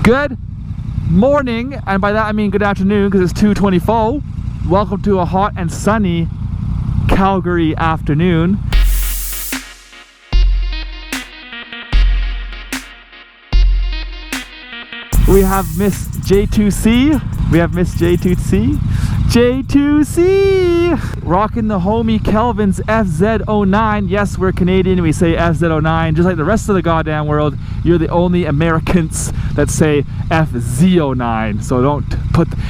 Good morning, and by that I mean good afternoon because it's 2:24. Welcome to a hot and sunny Calgary afternoon. We have Miss J2C. J2C! Rocking the homie Kelvin's FZ09. Yes, we're Canadian. We say FZ09. Just like the rest of the goddamn world, you're the only Americans that say FZ09. So don't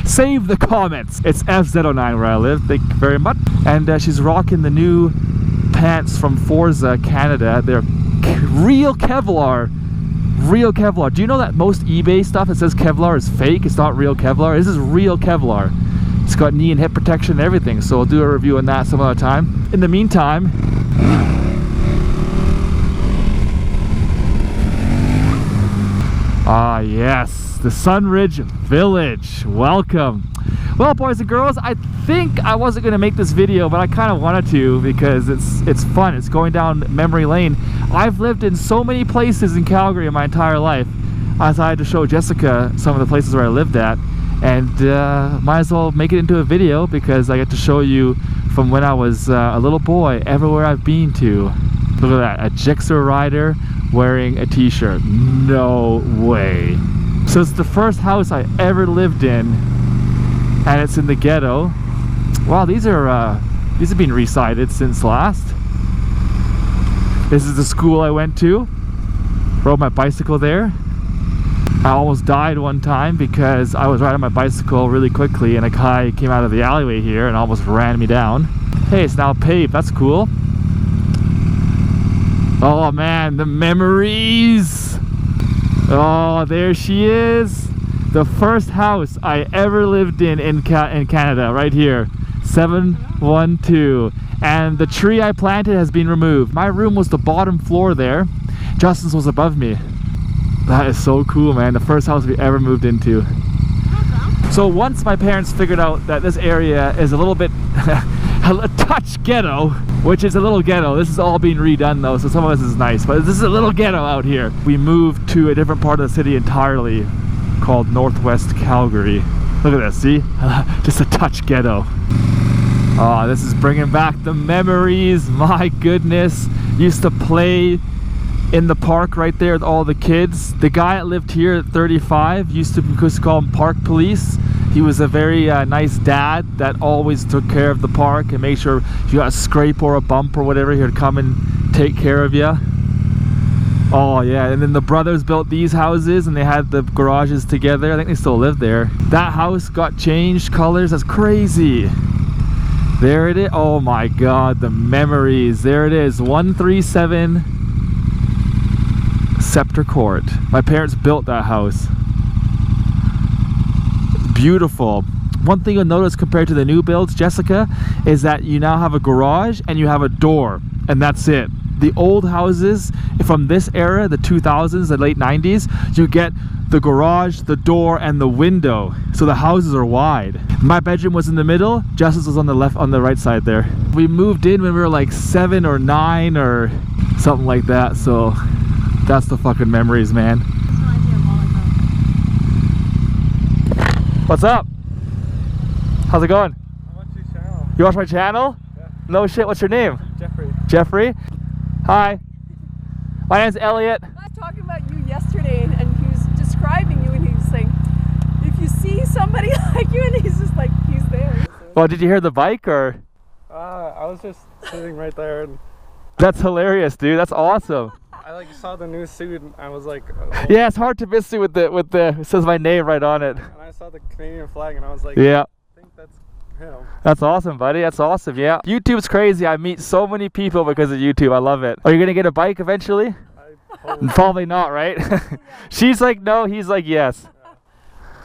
save the comments. It's FZ09 where I live. Thank you very much. And she's rocking the new pants from Forza Canada. They're real Kevlar. Real Kevlar. Do you know that most eBay stuff that says Kevlar is fake? It's not real Kevlar. This is real Kevlar. It's got knee and hip protection and everything, so I'll do a review on that some other time. In the meantime, yes, the Sunridge Village. Welcome. Well, boys and girls, I think I wasn't going to make this video, but I kind of wanted to because it's fun. It's going down memory lane. I've lived in so many places in Calgary in my entire life. I decided to show Jessica some of the places where I lived at, and might as well make it into a video because I get to show you from when I was a little boy everywhere I've been to. Look at that, a Gixxer rider wearing a t-shirt. No way. So it's the first house I ever lived in, and it's in the ghetto. Wow, these have been resited since last. This is the school I went to. Rode my bicycle there. I almost died one time because I was riding my bicycle really quickly and a guy came out of the alleyway here and almost ran me down. Hey, it's now paved. That's cool. Oh man, the memories. Oh, there she is. The first house I ever lived in Canada, right here. 712. And the tree I planted has been removed. My room was the bottom floor there. Justin's was above me. That is so cool, man. The first house we ever moved into. So once my parents figured out that this area is a little bit a touch ghetto, which is a little ghetto. This is all being redone though, so some of this is nice, but this is a little ghetto out here. We moved to a different part of the city entirely called Northwest Calgary. Look at this, see? Just a touch ghetto. Oh, this is bringing back the memories. My goodness. Used to play in the park right there with all the kids. The guy that lived here at 35 used to call him Park Police. He was a very nice dad that always took care of the park and made sure if you got a scrape or a bump or whatever, he would come and take care of you. Oh yeah, and then the brothers built these houses and they had the garages together. I think they still live there. That house got changed colors. That's crazy. There it is. Oh my god, the memories. There it is, 137 Scepter Court. My parents built that house. Beautiful. One thing you'll notice compared to the new builds, Jessica, is that you now have a garage and you have a door, and that's it. The old houses from this era, the 2000s, the late 90s, you get the garage, the door, and the window. So the houses are wide. My bedroom was in the middle. Justin's was on the right side there. We moved in when we were like 7 or 9 or something like that. So that's the fucking memories, man. What's up? How's it going? I watch your channel. You watch my channel? Yeah. No shit, what's your name? Jeffrey. Jeffrey? Hi. My name's Elliot. I was talking about you yesterday and he was describing you and he was saying, if you see somebody like you, and he's just like, he's there. Well, did you hear the bike or? I was just sitting right there and That's hilarious, dude. That's awesome. I like saw the new suit and I was like, oh. Yeah, it's hard to miss it with the it says my name right on it. And I saw the Canadian flag and I was like, Yeah. I think that's him. That's awesome, buddy. That's awesome. Yeah. YouTube's crazy. I meet so many people because of YouTube. I love it. Are you gonna get a bike eventually? Probably not, right? She's like no, he's like yes.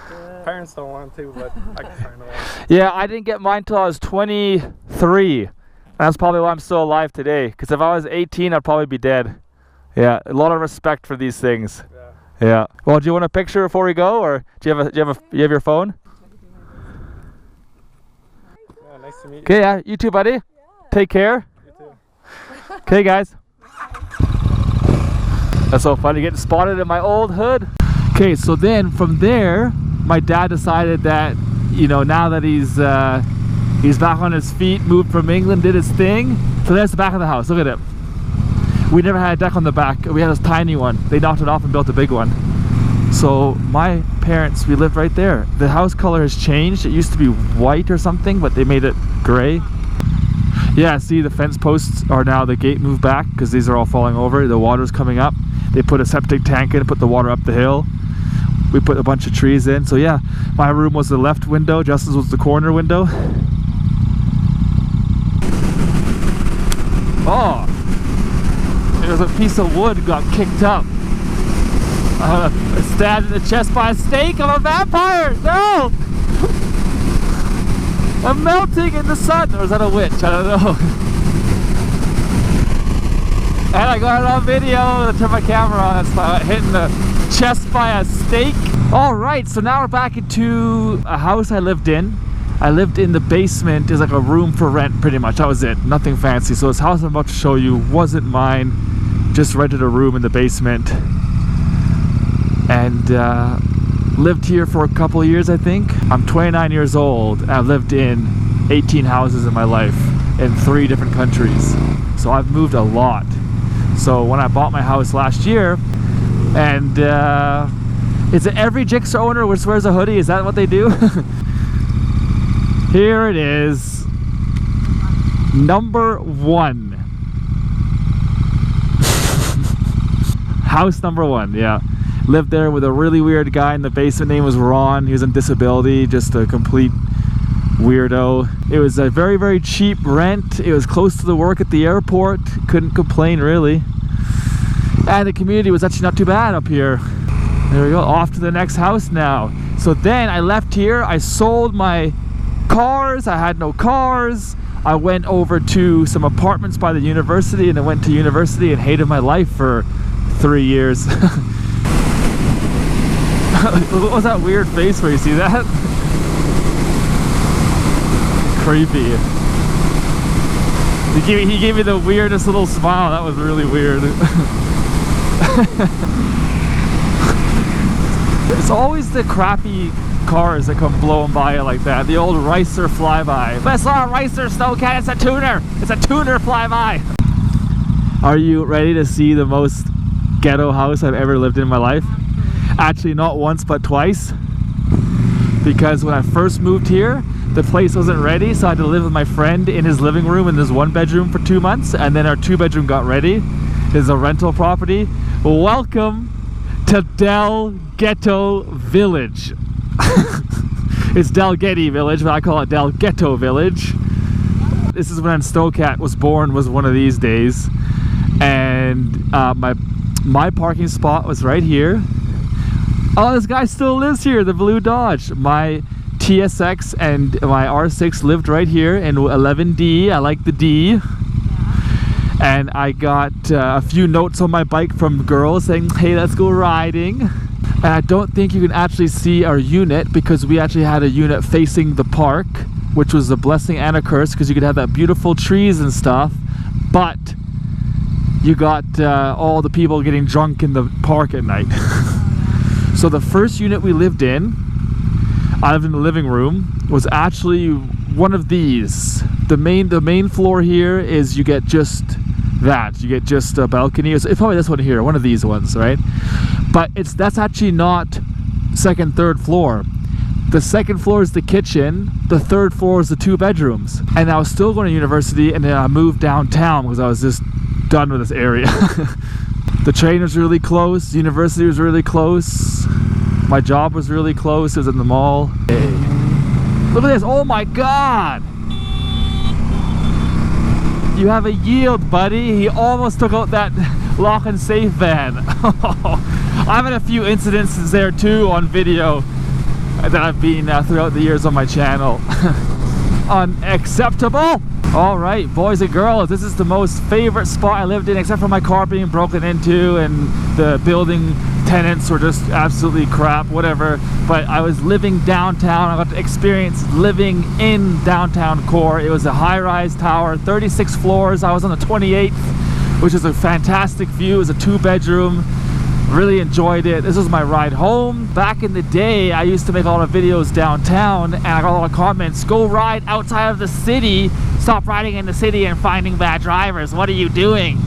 Yeah. Parents don't want to, but I can find a way. Yeah, I didn't get mine till I was 23. That's probably why I'm still alive today. Because if I was 18, I'd probably be dead. Yeah, a lot of respect for these things. Yeah. Yeah. Well, do you want a picture before we go, or do you have your phone? Yeah, nice to meet you. Okay, yeah. You too, buddy. Yeah. Take care. You too. Okay, guys. That's so funny getting spotted in my old hood. Okay, so then from there, my dad decided that, you know, now that he's back on his feet, moved from England, did his thing. So there's the back of the house. Look at it. We never had a deck on the back. We had this tiny one. They knocked it off and built a big one. So my parents, we lived right there. The house color has changed. It used to be white or something, but they made it gray. Yeah, see, the fence posts are now, the gate moved back because these are all falling over. The water's coming up. They put a septic tank in, put the water up the hill. We put a bunch of trees in. So yeah, my room was the left window. Justin's was the corner window. Oh, there's a piece of wood got kicked up. Stabbed in the chest by a snake. I'm a vampire. No! I'm melting in the sun. Or is that a witch? I don't know. And I got it on video. I turned my camera on. It's hitting the chest by a snake. All right, so now we're back into a house I lived in. I lived in the basement. It's like a room for rent, pretty much. That was it. Nothing fancy. So this house I'm about to show you wasn't mine. Just rented a room in the basement. And lived here for a couple of years, I think. I'm 29 years old. I've lived in 18 houses in my life in 3 different countries. So I've moved a lot. So when I bought my house last year, and is it every Jigsaw owner which wears a hoodie? Is that what they do? Here it is. Number 1. House number 1, yeah. Lived there with a really weird guy in the basement. Name was Ron. He was on disability, just a complete weirdo. It was a very, very cheap rent. It was close to the work at the airport. Couldn't complain, really. And the community was actually not too bad up here. There we go. Off to the next house now. So then I left here. I sold my cars. I had no cars. I went over to some apartments by the university, and I went to university and hated my life for 3 years. What was that weird face where you see that? Creepy. He gave me the weirdest little smile. That was really weird. It's always the crappy cars that come blowing by you like that. The old Ricer flyby. But it's not a Ricer snowcat, it's a tuner. It's a tuner flyby. Are you ready to see the most ghetto house I've ever lived in my life? Actually, not once but twice. Because when I first moved here, the place wasn't ready, so I had to live with my friend in his living room in this 1 bedroom for 2 months, and then our 2 bedroom got ready. It's a rental property. Welcome to Del Ghetto Village. It's Del Getty Village, but I call it Del Ghetto Village. This is when Snowcat was born, was one of these days. And my parking spot was right here. Oh, this guy still lives here, the blue Dodge. My TSX and my R6 lived right here in 11D. I like the D. And I got a few notes on my bike from girls saying, hey, let's go riding. And I don't think you can actually see our unit because we actually had a unit facing the park, which was a blessing and a curse because you could have that beautiful trees and stuff. But you got all the people getting drunk in the park at night. So the first unit we lived in, I lived in the living room, was actually one of these. The main floor here is you get just that. You get just a balcony. It's probably this one here, one of these ones, right? But that's actually not second, third floor. The second floor is the kitchen. The third floor is the 2 bedrooms. And I was still going to university, and then I moved downtown because I was just done with this area. The train was really close. The university was really close. My job was really close. It was in the mall. Hey. Look at this. Oh my God. You have a yield, buddy. He almost took out that lock and safe van. I've had a few incidences there too on video that I've been throughout the years on my channel. Unacceptable. All right, boys and girls, this is the most favorite spot I lived in, except for my car being broken into and the building tenants were just absolutely crap, whatever. But I was living downtown. I got to experience living in downtown core. It was a high-rise tower, 36 floors. I was on the 28th, which is a fantastic view. It was a 2 bedroom. Really enjoyed it. This was my ride home. Back in the day, I used to make a lot of videos downtown, and I got a lot of comments, go ride outside of the city, stop riding in the city and finding bad drivers. What are you doing?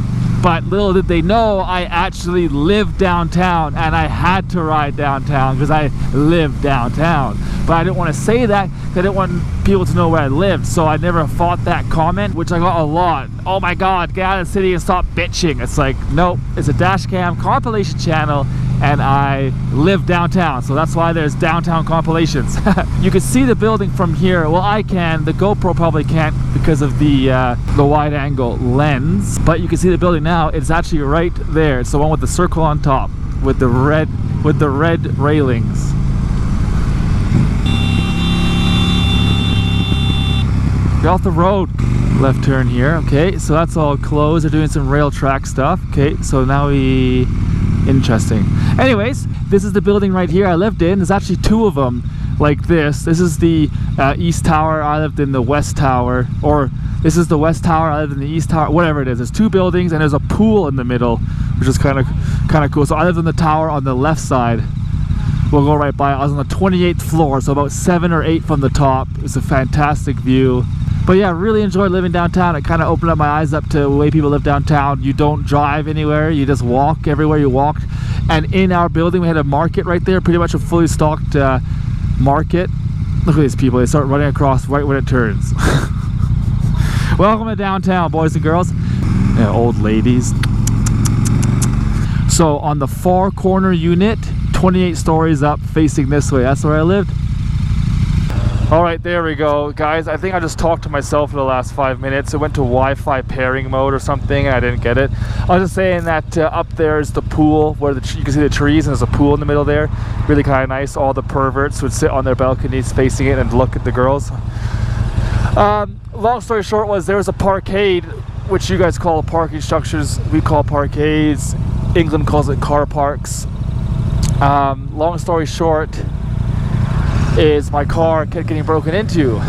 But little did they know, I actually live downtown, and I had to ride downtown because I live downtown. But I didn't want to say that because I didn't want people to know where I lived. So I never fought that comment, which I got a lot. Oh my God, get out of the city and stop bitching. It's like, nope, it's a dash cam compilation channel, and I live downtown. So that's why there's downtown compilations. You can see the building from here. Well, I can. The GoPro probably can't because of the wide angle lens. But you can see the building now. It's actually right there. It's the one with the circle on top with the red railings. Get off the road. Left turn here. Okay, so that's all closed. They're doing some rail track stuff. Okay, so now we... Interesting. Anyways, this is the building right here I lived in. There's actually two of them like this. This is the East Tower. I lived in the West Tower. Or this is the West Tower. I lived in the East Tower. Whatever it is. There's two buildings and there's a pool in the middle, which is kind of cool. So I lived in the tower on the left side. We'll go right by. I was on the 28th floor, so about 7 or 8 from the top. It's a fantastic view. But yeah, really enjoyed living downtown. It kind of opened up my eyes up to the way people live downtown. You don't drive anywhere, you just walk everywhere you walked. And in our building, we had a market right there, pretty much a fully stocked market. Look at these people, they start running across right when it turns. Welcome to downtown, boys and girls. Yeah, old ladies. So on the far corner unit, 28 stories up, facing this way, that's where I lived. All right, there we go, guys. I think I just talked to myself for the last 5 minutes. It went to Wi-Fi pairing mode or something, and I didn't get it. I was just saying that up there is the pool where you can see the trees, and there's a pool in the middle there. Really kind of nice. All the perverts would sit on their balconies facing it and look at the girls. Long story short was there was a parkade, which you guys call parking structures. We call parkades. England calls it car parks. Long story short is my car kept getting broken into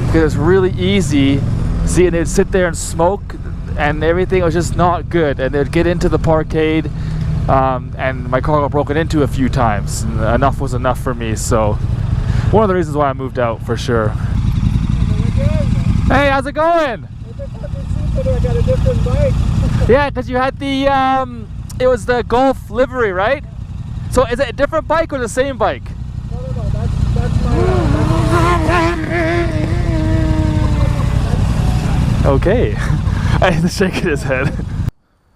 because it's really easy. See, and they'd sit there and smoke and everything was just not good, and they'd get into the parkade and my car got broken into a few times. Enough was enough for me, so one of the reasons why I moved out for sure. Hey, how's it going? I got a different bike. Yeah, because you had the it was the Golf livery, right? So is it a different bike or the same bike? No, that's my Okay. I had to shake his head. Have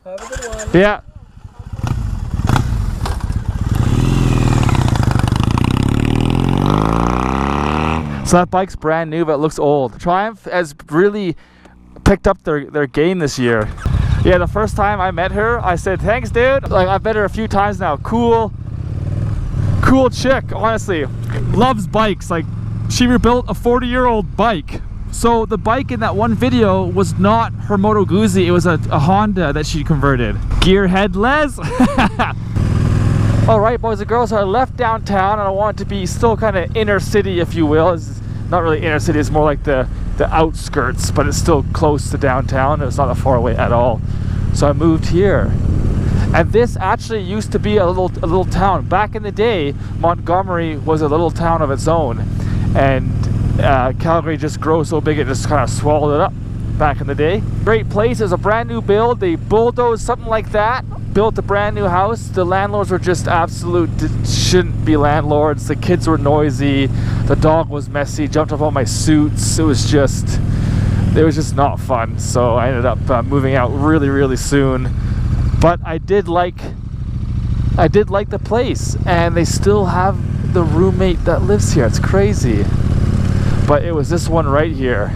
a good one. Yeah. So that bike's brand new, but it looks old. Triumph has really picked up their game this year. Yeah, the first time I met her, I said, thanks, dude. Like, I've met her a few times now. Cool chick, honestly. Loves bikes. Like, she rebuilt a 40-year-old bike. So the bike in that one video was not her Moto Guzzi, it was a Honda that she converted. Gearhead Les. Alright, boys and girls, so I left downtown and I wanted to be still kind of inner city, if you will. It's not really inner city, it's more like the outskirts, but it's still close to downtown. It's not that far away at all. So I moved here. And this actually used to be a little town. Back in the day, Montgomery was a little town of its own. And Calgary just grew so big it just kind of swallowed it up back in the day. Great place. It was a brand new build. They bulldozed something like that, built a brand new house. The landlords were just absolute, shouldn't be landlords. The kids were noisy. The dog was messy, jumped up on my suits. It was just not fun. So I ended up moving out really soon. But I did like the place, and they still have the roommate that lives here. It's crazy. But it was this one right here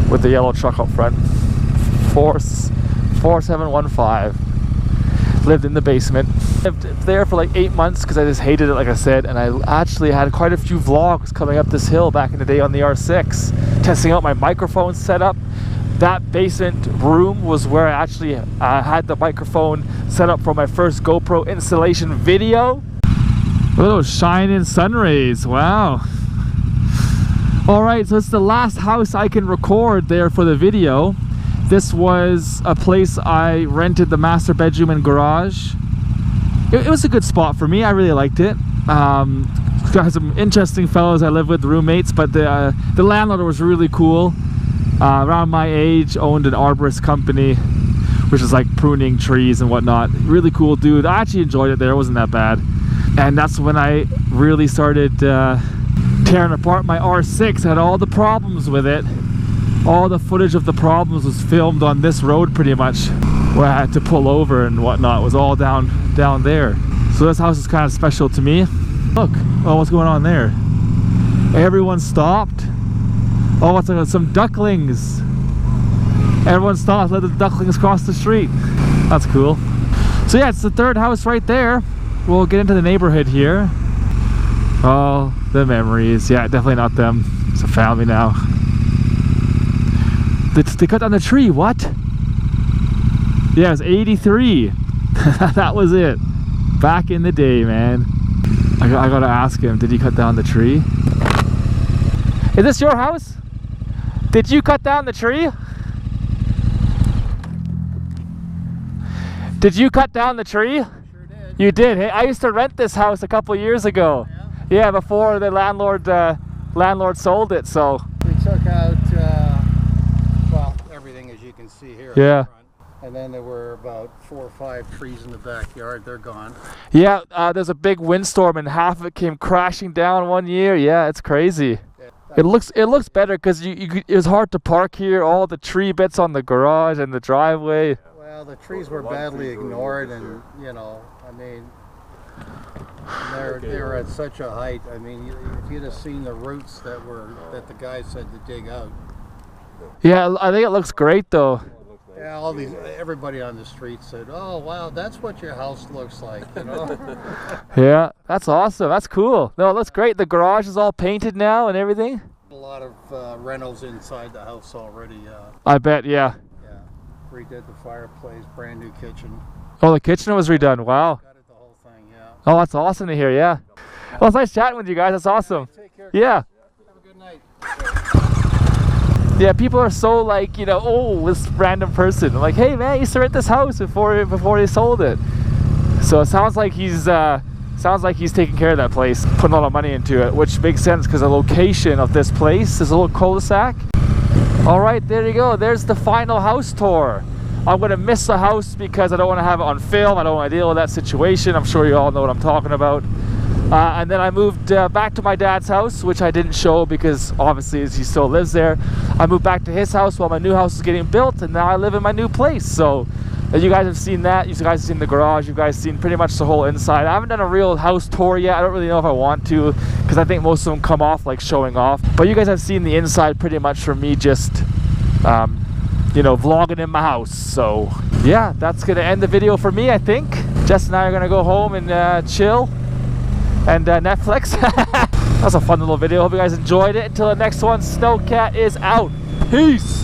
with the yellow truck up front. 4715. Lived in the basement. Lived there for like 8 months because I just hated it, like I said, and I actually had quite a few vlogs coming up this hill back in the day on the R6, testing out my microphone setup. That basement room was where I actually had the microphone set up for my first GoPro installation video. Look at those shining sun rays, wow. Alright, so it's the last house I can record there for the video. This was a place I rented the master bedroom and garage. it was a good spot for me. I really liked it. Got some interesting fellows I live with, roommates, but the landlord was really cool. Around my age, owned an arborist company, which is like pruning trees and whatnot. Really cool dude. I actually enjoyed it there. It wasn't that bad. And that's when I really started tearing apart my R6. I had all the problems with it. All the footage of the problems was filmed on this road pretty much, where I had to pull over and whatnot. It was all down there. So this house is kind of special to me. Look, oh, what's going on there? Everyone stopped. Oh, what's like some ducklings. Everyone stopped, let the ducklings cross the street. That's cool. So yeah, it's the third house right there. We'll get into the neighborhood here. Oh, the memories. Yeah, definitely not them. It's a family now. They cut down the tree, what? Yeah, it was 83. That was it. Back in the day, man. I gotta ask him, did he cut down the tree? Is this your house? Did you cut down the tree? Did you cut down the tree? Sure did. You did. Hey, I used to rent this house a couple years ago. Yeah? Yeah, before the landlord sold it. So We took out, well, everything as you can see here. Yeah. In front. And then there were about 4 or 5 trees in the backyard. They're gone. yeah, there's a big windstorm and half of it came crashing down one year. Yeah, it's crazy. Yeah, It looks better because it was hard to park here. All the tree bits on the garage and the driveway. well, the trees were badly ignored, and you know, I mean, they were at such a height. I mean, if you'd have seen the roots that the guy said to dig out. Yeah, I think it looks great though. Yeah, everybody on the street said, "Oh, wow, that's what your house looks like," you know. Yeah, that's awesome. That's cool. No, it looks great. The garage is all painted now and everything. A lot of rentals inside the house already. I bet, yeah. Yeah, redid the fireplace, brand new kitchen. Oh, the kitchen was redone. Wow. Gutted the whole thing. Yeah. Oh, that's awesome to hear. Yeah. Well, it's nice chatting with you guys. That's awesome. Take care. Yeah. Have a good night. Yeah, people are so like, you know, oh, this random person. I'm like, hey man, I used to rent this house before they sold it. So it sounds like he's taking care of that place, putting a lot of money into it, which makes sense because the location of this place is a little cul-de-sac. All right, there you go. There's the final house tour. I'm gonna miss the house because I don't want to have it on film. I don't want to deal with that situation. I'm sure you all know what I'm talking about. And then I moved back to my dad's house, which I didn't show because obviously he still lives there. I moved back to his house while my new house is getting built, and now I live in my new place. So you guys have seen that. You guys have seen the garage. You guys have seen pretty much the whole inside. I haven't done a real house tour yet. I don't really know if I want to because I think most of them come off like showing off. But you guys have seen the inside pretty much from me just, you know, vlogging in my house. So yeah, that's going to end the video for me, I think. Jess and I are going to go home and chill. And Netflix. That was a fun little video. Hope you guys enjoyed it. Until the next one, Snowcat is out. Peace.